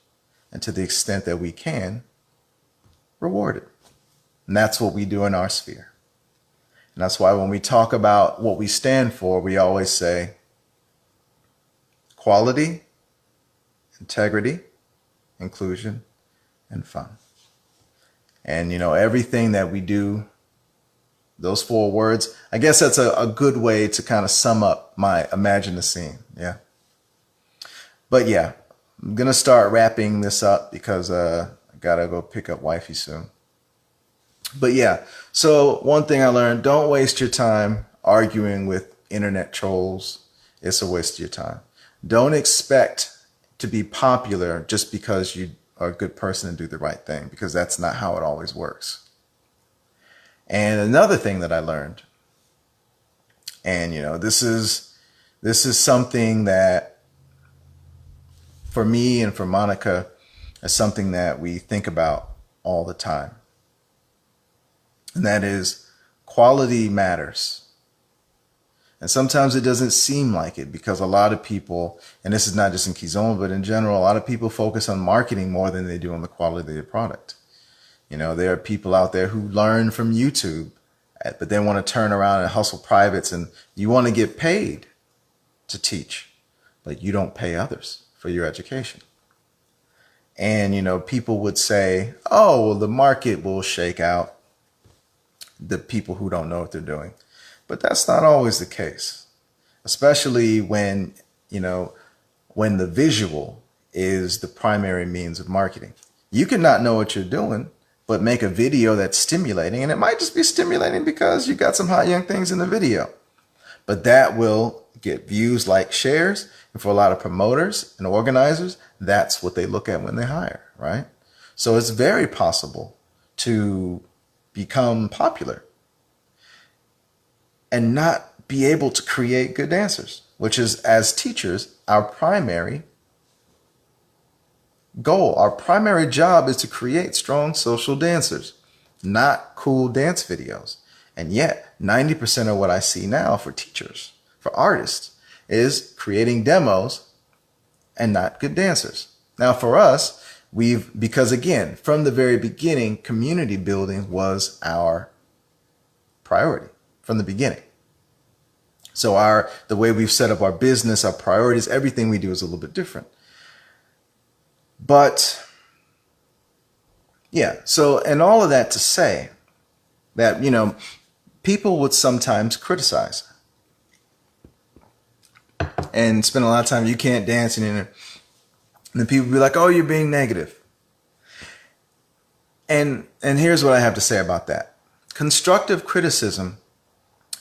and to the extent that we can, rewarded. And that's what we do in our sphere. And that's why when we talk about what we stand for, we always say quality, integrity, inclusion, and fun. And, everything that we do, those 4 words, I guess that's a good way to kind of sum up my imagine the scene. Yeah. But yeah, I'm going to start wrapping this up because I got to go pick up wifey soon. But yeah, so one thing I learned, don't waste your time arguing with internet trolls. It's a waste of your time. Don't expect to be popular just because you are a good person and do the right thing, because that's not how it always works. And another thing that I learned, and this is something that for me and for Monica is something that we think about all the time. And that is quality matters. And sometimes it doesn't seem like it because a lot of people, and this is not just in Kizomba, but in general, a lot of people focus on marketing more than they do on the quality of the product. There are people out there who learn from YouTube, but then want to turn around and hustle privates, and you want to get paid to teach, but you don't pay others for your education. And, people would say, oh, well, the market will shake out the people who don't know what they're doing. But that's not always the case, especially when the visual is the primary means of marketing. You can not know what you're doing, but make a video that's stimulating. And it might just be stimulating because you got some hot young things in the video. But that will get views, like shares. And for a lot of promoters and organizers, that's what they look at when they hire, right? So it's very possible to become popular and not be able to create good dancers, which is, as teachers, our primary goal. Our primary job is to create strong social dancers, not cool dance videos. And yet 90% of what I see now for teachers, for artists, is creating demos and not good dancers. Now for us, because again, from the very beginning, community building was our priority from the beginning. So the way we've set up our business, our priorities, everything we do is a little bit different. But yeah, so, and all of that to say that, people would sometimes criticize and spend a lot of time, you can't dance, and then people be like, oh, you're being negative. And here's what I have to say about that. Constructive criticism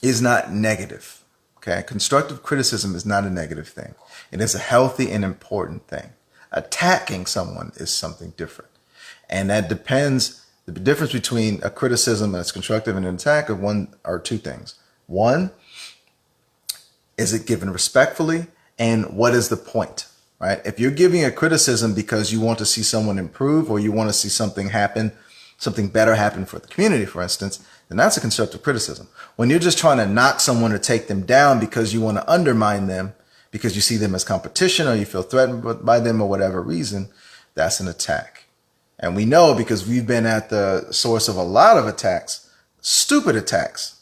is not negative. Okay? Constructive criticism is not a negative thing. It is a healthy and important thing. Attacking someone is something different. And that depends, the difference between a criticism that's constructive and an attack of one or two things. One, is it given respectfully? And what is the point? Right? If you're giving a criticism because you want to see someone improve, or you want to see something happen, something better happen for the community, for instance, then that's a constructive criticism. When you're just trying to knock someone or take them down because you want to undermine them, because you see them as competition or you feel threatened by them or whatever reason, that's an attack. And we know, because we've been at the source of a lot of attacks, stupid attacks,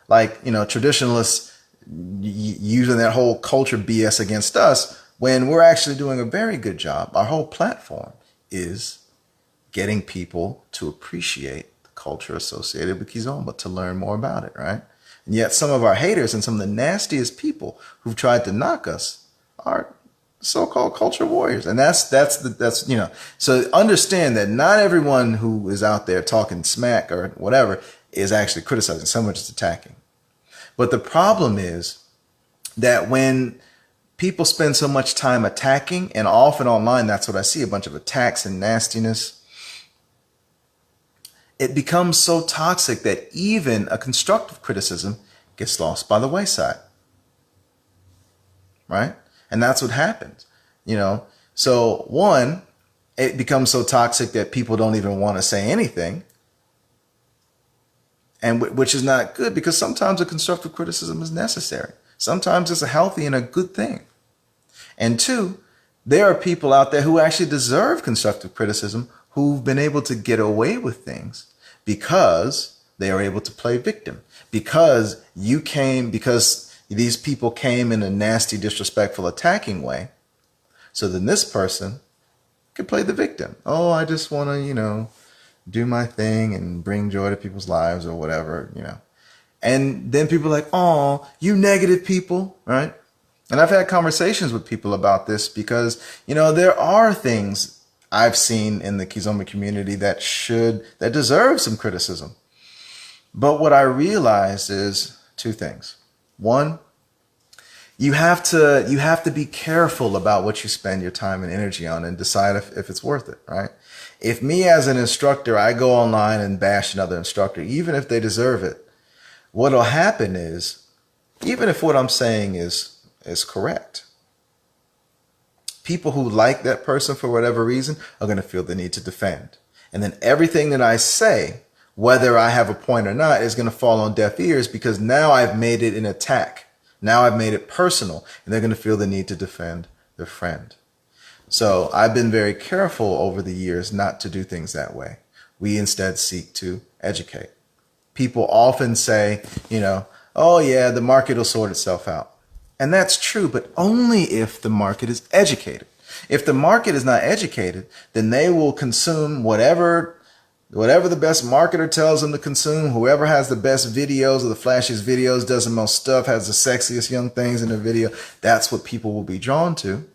like, traditionalists using that whole culture BS against us, when we're actually doing a very good job. Our whole platform is getting people to appreciate the culture associated with Kizomba, to learn more about it, right? And yet some of our haters and some of the nastiest people who've tried to knock us are so-called culture warriors. And that's so understand that not everyone who is out there talking smack or whatever is actually criticizing. Someone just attacking. But the problem is that when people spend so much time attacking, and often online, that's what I see, a bunch of attacks and nastiness, it becomes so toxic that even a constructive criticism gets lost by the wayside. Right? And that's what happens. So one, it becomes so toxic that people don't even want to say anything. And which is not good, because sometimes a constructive criticism is necessary. Sometimes it's a healthy and a good thing. And two, there are people out there who actually deserve constructive criticism, who've been able to get away with things because they are able to play victim because these people came in a nasty, disrespectful, attacking way. So then this person could play the victim. Oh, I just want to, do my thing and bring joy to people's lives or whatever. And then people are like, oh, you negative people, right? And I've had conversations with people about this because, there are things I've seen in the Kizomba community that deserve some criticism. But what I realized is two things. One, you have to be careful about what you spend your time and energy on and decide if it's worth it, right? If me as an instructor, I go online and bash another instructor, even if they deserve it, what'll happen is, even if what I'm saying is correct, people who like that person for whatever reason are going to feel the need to defend. And then everything that I say, whether I have a point or not, is going to fall on deaf ears because now I've made it an attack. Now I've made it personal, and they're going to feel the need to defend their friend. So I've been very careful over the years not to do things that way. We instead seek to educate. People often say, oh yeah, the market will sort itself out. And that's true, but only if the market is educated. If the market is not educated, then they will consume whatever the best marketer tells them to consume, whoever has the best videos or the flashiest videos, does the most stuff, has the sexiest young things in the video, that's what people will be drawn to.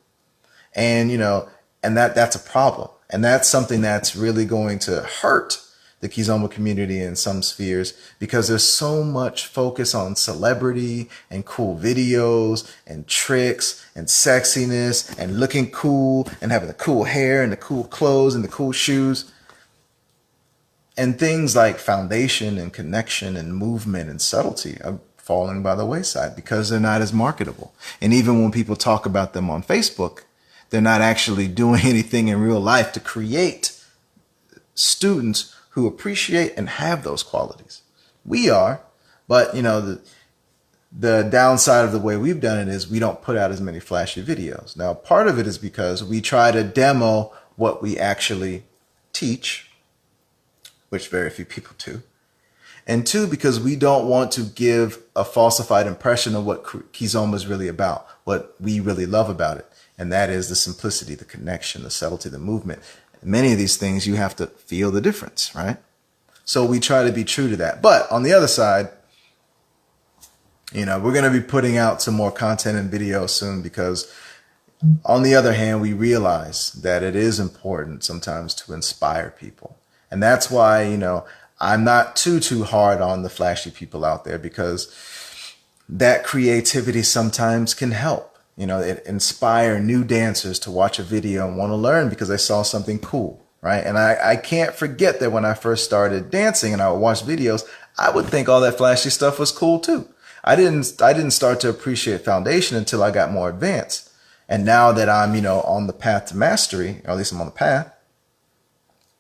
And, and that's a problem. And that's something that's really going to hurt the Kizomba community in some spheres because there's so much focus on celebrity and cool videos and tricks and sexiness and looking cool and having the cool hair and the cool clothes and the cool shoes. And things like foundation and connection and movement and subtlety are falling by the wayside because they're not as marketable. And even when people talk about them on Facebook, they're not actually doing anything in real life to create students who appreciate and have those qualities. We are, but the downside of the way we've done it is we don't put out as many flashy videos. Now, part of it is because we try to demo what we actually teach, which very few people do. And two, because we don't want to give a falsified impression of what Kizomba is really about, what we really love about it. And that is the simplicity, the connection, the subtlety, the movement. Many of these things, you have to feel the difference, right? So we try to be true to that. But on the other side, we're going to be putting out some more content and videos soon because on the other hand, we realize that it is important sometimes to inspire people. And that's why, I'm not too hard on the flashy people out there because that creativity sometimes can help. It inspire new dancers to watch a video and want to learn because they saw something cool, right? And I can't forget that when I first started dancing and I would watch videos, I would think all that flashy stuff was cool too. I didn't start to appreciate foundation until I got more advanced. And now that I'm, on the path to mastery, or at least I'm on the path,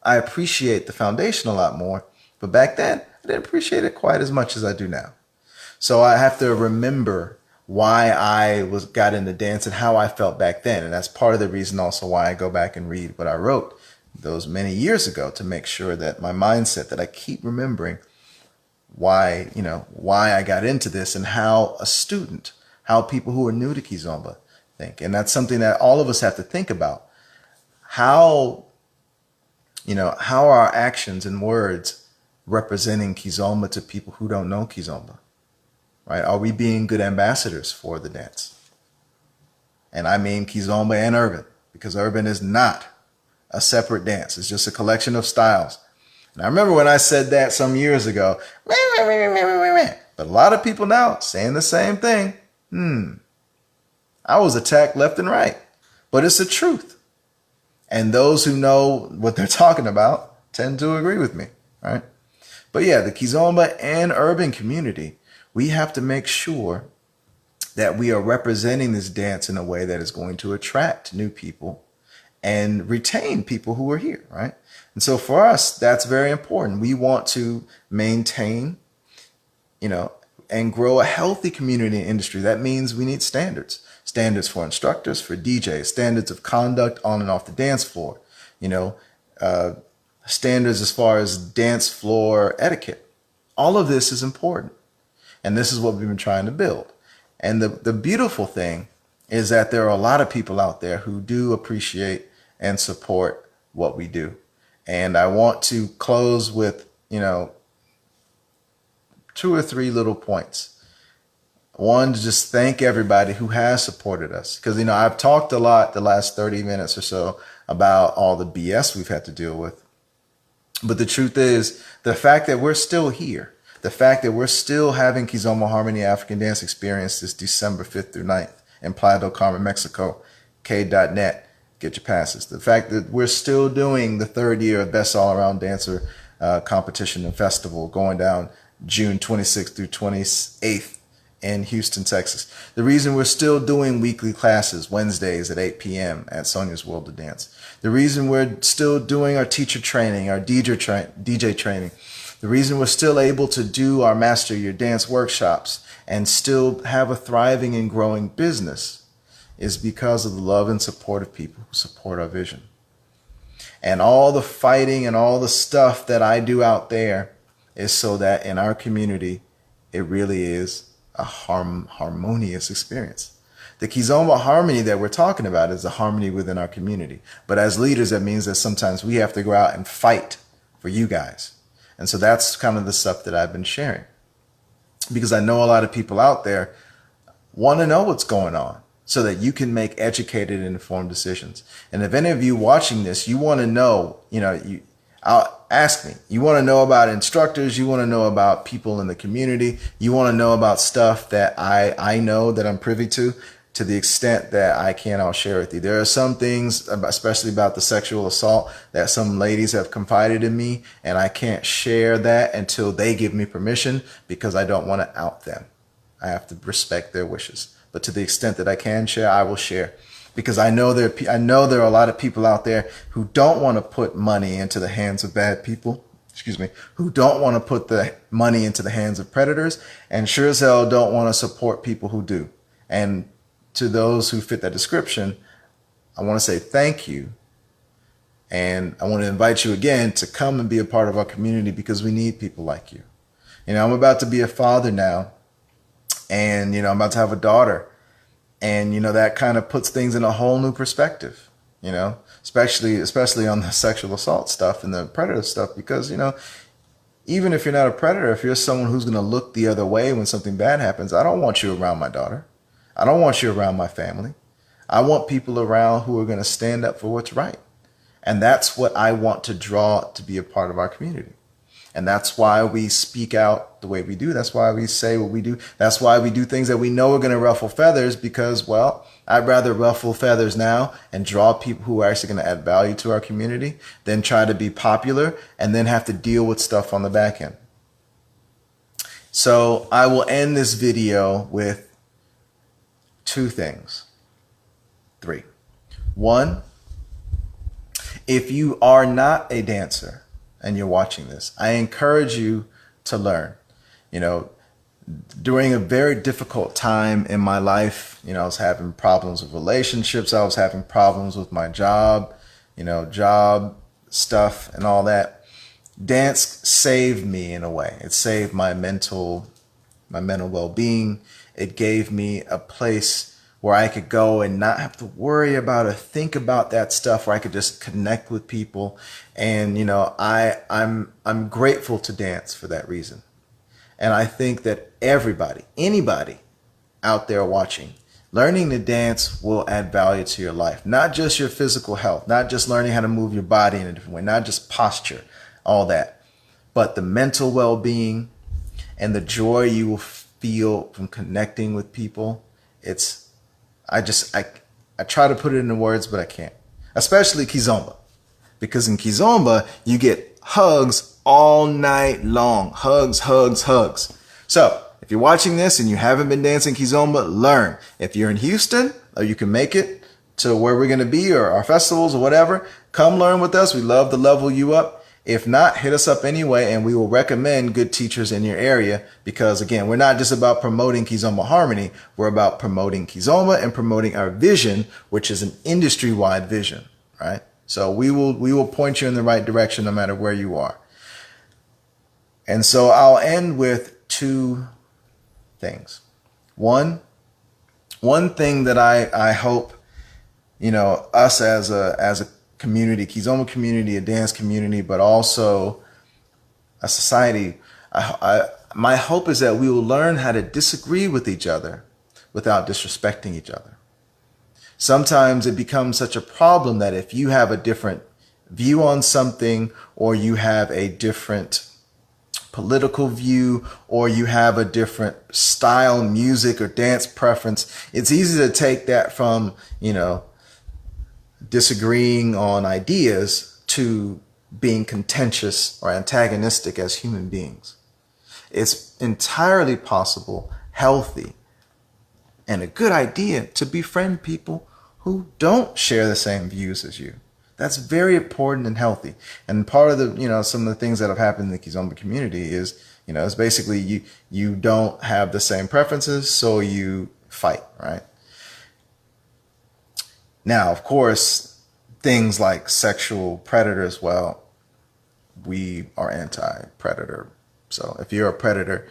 I appreciate the foundation a lot more. But back then, I didn't appreciate it quite as much as I do now. So I have to remember why I got into dance and how I felt back then. And that's part of the reason also why I go back and read what I wrote those many years ago to make sure that my mindset, that I keep remembering why I got into this and how how people who are new to Kizomba think. And that's something that all of us have to think about. How are our actions and words representing Kizomba to people who don't know Kizomba? Right? Are we being good ambassadors for the dance? And I mean Kizomba and urban, because urban is not a separate dance. It's just a collection of styles. And I remember when I said that some years ago, but a lot of people now saying the same thing. I was attacked left and right, but it's the truth. And those who know what they're talking about tend to agree with me, right? But yeah, the Kizomba and urban community, we have to make sure that we are representing this dance in a way that is going to attract new people and retain people who are here, right? And so for us, that's very important. We want to maintain, and grow a healthy community and industry. That means we need standards. Standards for instructors, for DJs, standards of conduct on and off the dance floor, standards as far as dance floor etiquette. All of this is important. And this is what we've been trying to build. And the beautiful thing is that there are a lot of people out there who do appreciate and support what we do. And I want to close with, 2 or 3 little points. One, to just thank everybody who has supported us. Because, I've talked a lot the last 30 minutes or so about all the BS we've had to deal with. But the truth is, the fact that we're still here, the fact that we're still having Kizomba Harmony African Dance Experience this December 5th through 9th in Playa del Carmen, Mexico, KHADE.net, get your passes. The fact that we're still doing the 3rd year of Best All-Around Dancer competition and festival going down June 26th through 28th in Houston, Texas. The reason we're still doing weekly classes Wednesdays at 8 p.m. at Sonia's World of Dance. The reason we're still doing our teacher training, our DJ training. The reason we're still able to do our Master Your Dance workshops and still have a thriving and growing business is because of the love and support of people who support our vision. And all the fighting and all the stuff that I do out there is so that in our community, it really is a harmonious experience. The Kizomba Harmony that we're talking about is the harmony within our community. But as leaders, that means that sometimes we have to go out and fight for you guys. And so that's kind of the stuff that I've been sharing. Because I know a lot of people out there want to know what's going on so that you can make educated and informed decisions. And if any of you watching this, you want to know, ask me. You want to know about instructors. You want to know about people in the community. You want to know about stuff that I know that I'm privy to the extent that I can, I'll share with you. There are some things, especially about the sexual assault, that some ladies have confided in me, and I can't share that until they give me permission because I don't want to out them. I have to respect their wishes. But to the extent that I can share, I will share. Because I know there are a lot of people out there who don't want to put money into the hands of bad people, who don't want to put the money into the hands of predators, and sure as hell don't want to support people who do. And to those who fit that description, I want to say thank you. And I want to invite you again to come and be a part of our community because we need people like you. I'm about to be a father now, and, I'm about to have a daughter. And, that kind of puts things in a whole new perspective, especially on the sexual assault stuff and the predator stuff, because, even if you're not a predator, if you're someone who's going to look the other way when something bad happens, I don't want you around my daughter. I don't want you around my family. I want people around who are going to stand up for what's right. And that's what I want to draw to be a part of our community. And that's why we speak out the way we do. That's why we say what we do. That's why we do things that we know are going to ruffle feathers because, well, I'd rather ruffle feathers now and draw people who are actually going to add value to our community than try to be popular and then have to deal with stuff on the back end. So I will end this video with 2 things. 3. 1, if you are not a dancer and you're watching this, I encourage you to learn. During a very difficult time in my life, I was having problems with relationships. I was having problems with my job, job stuff and all that. Dance saved me in a way. It saved my mental well-being. It gave me a place where I could go and not have to worry about or think about that stuff, where I could just connect with people. And, I'm grateful to dance for that reason. And I think that anybody out there watching, learning to dance will add value to your life. Not just your physical health, not just learning how to move your body in a different way, not just posture, all that, but the mental well-being and the joy you will feel from connecting with people. I try to put it into words, but I can't. Especially Kizomba. Because in Kizomba, you get hugs all night long. Hugs, hugs, hugs. So if you're watching this and you haven't been dancing Kizomba, learn. If you're in Houston or you can make it to where we're going to be or our festivals or whatever, come learn with us. We love to level you up. If not, hit us up anyway, and we will recommend good teachers in your area because, again, we're not just about promoting Kizomba Harmony. We're about promoting Kizomba and promoting our vision, which is an industry-wide vision, right? So we will point you in the right direction no matter where you are. And so I'll end with two things. One thing that I hope, us as a community, Kizomba community, a dance community, but also a society, my hope is that we will learn how to disagree with each other without disrespecting each other. Sometimes it becomes such a problem that if you have a different view on something, or you have a different political view, or you have a different style, music, or dance preference, it's easy to take that from, disagreeing on ideas to being contentious or antagonistic as human beings. It's entirely possible, healthy, and a good idea to befriend people who don't share the same views as you. That's very important and healthy. And part of the, some of the things that have happened in the Kizomba community is, it's basically you don't have the same preferences, so you fight, right? Now, of course, things like sexual predators, well, we are anti-predator. So if you're a predator,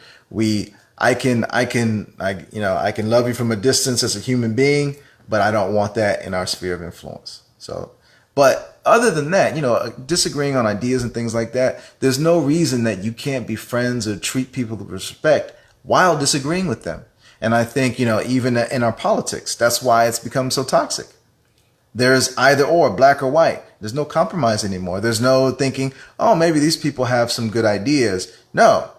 I can love you from a distance as a human being, but I don't want that in our sphere of influence. So, but other than that, disagreeing on ideas and things like that, there's no reason that you can't be friends or treat people with respect while disagreeing with them. And I think, even in our politics, that's why it's become so toxic. There's either or, black or white. There's no compromise anymore. There's no thinking, oh, maybe these people have some good ideas. No.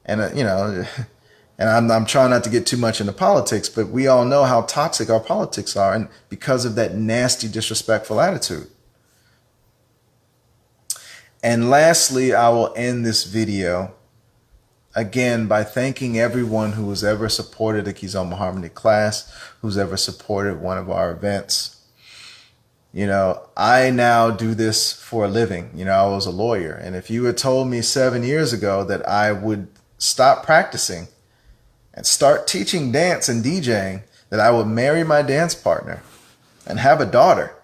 And, and I'm trying not to get too much into politics, but we all know how toxic our politics are, and because of that nasty, disrespectful attitude. And lastly, I will end this video again by thanking everyone who has ever supported a Kizomba Harmony class, who's ever supported one of our events. I now do this for a living. I was a lawyer. And if you had told me 7 years ago that I would stop practicing and start teaching dance and DJing, that I would marry my dance partner and have a daughter,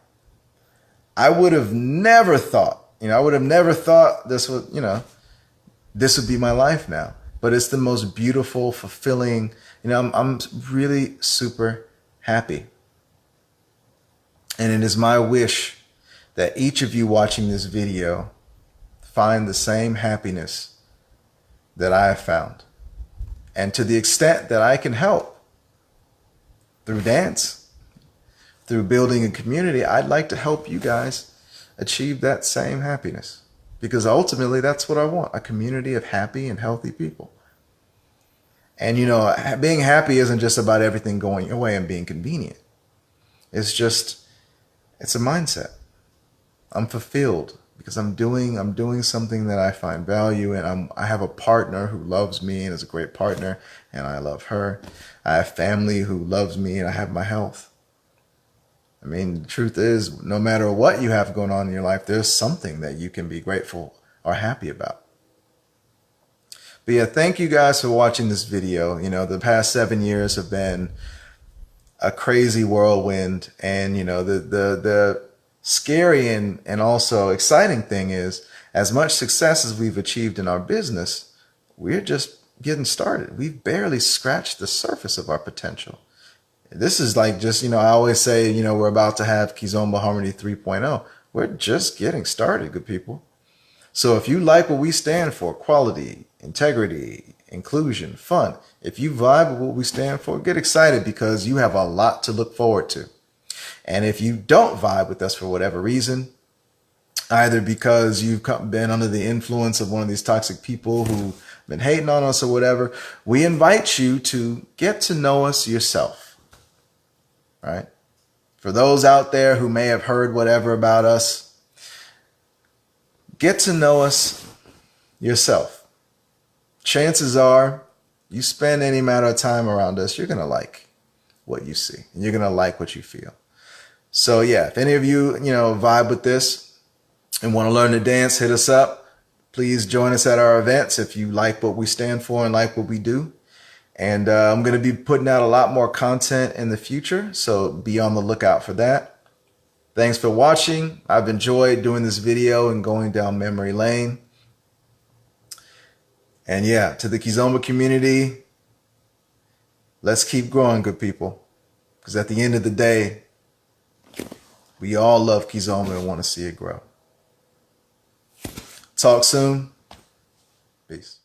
I would have never thought, this would be my life now. But it's the most beautiful, fulfilling, I'm really super happy. And it is my wish that each of you watching this video find the same happiness that I have found. And to the extent that I can help through dance, through building a community, I'd like to help you guys achieve that same happiness. Because ultimately, that's what I want, a community of happy and healthy people. And, being happy isn't just about everything going your way and being convenient. It's a mindset. I'm fulfilled because I'm doing something that I find value in. I have a partner who loves me and is a great partner, and I love her. I have family who loves me, and I have my health. I mean, the truth is, no matter what you have going on in your life, there's something that you can be grateful or happy about. But yeah, thank you guys for watching this video. The past 7 years have been a crazy whirlwind, and the scary and also exciting thing is, as much success as we've achieved in our business, we're just getting started. We've barely scratched the surface of our potential. This is like just, I always say, we're about to have Kizomba Harmony 3.0. We're just getting started, good people. So if you like what we stand for, quality, integrity, inclusion, fun, if you vibe with what we stand for, get excited because you have a lot to look forward to. And if you don't vibe with us for whatever reason, either because you've been under the influence of one of these toxic people who've been hating on us or whatever, we invite you to get to know us yourself, right? For those out there who may have heard whatever about us, get to know us yourself. Chances are, you spend any amount of time around us, you're going to like what you see, and you're going to like what you feel. So yeah, if any of you, vibe with this and want to learn to dance, hit us up. Please join us at our events if you like what we stand for and like what we do. And I'm going to be putting out a lot more content in the future, so be on the lookout for that. Thanks for watching. I've enjoyed doing this video and going down memory lane. And yeah, to the Kizomba community, let's keep growing, good people. Because at the end of the day, we all love Kizomba and want to see it grow. Talk soon. Peace.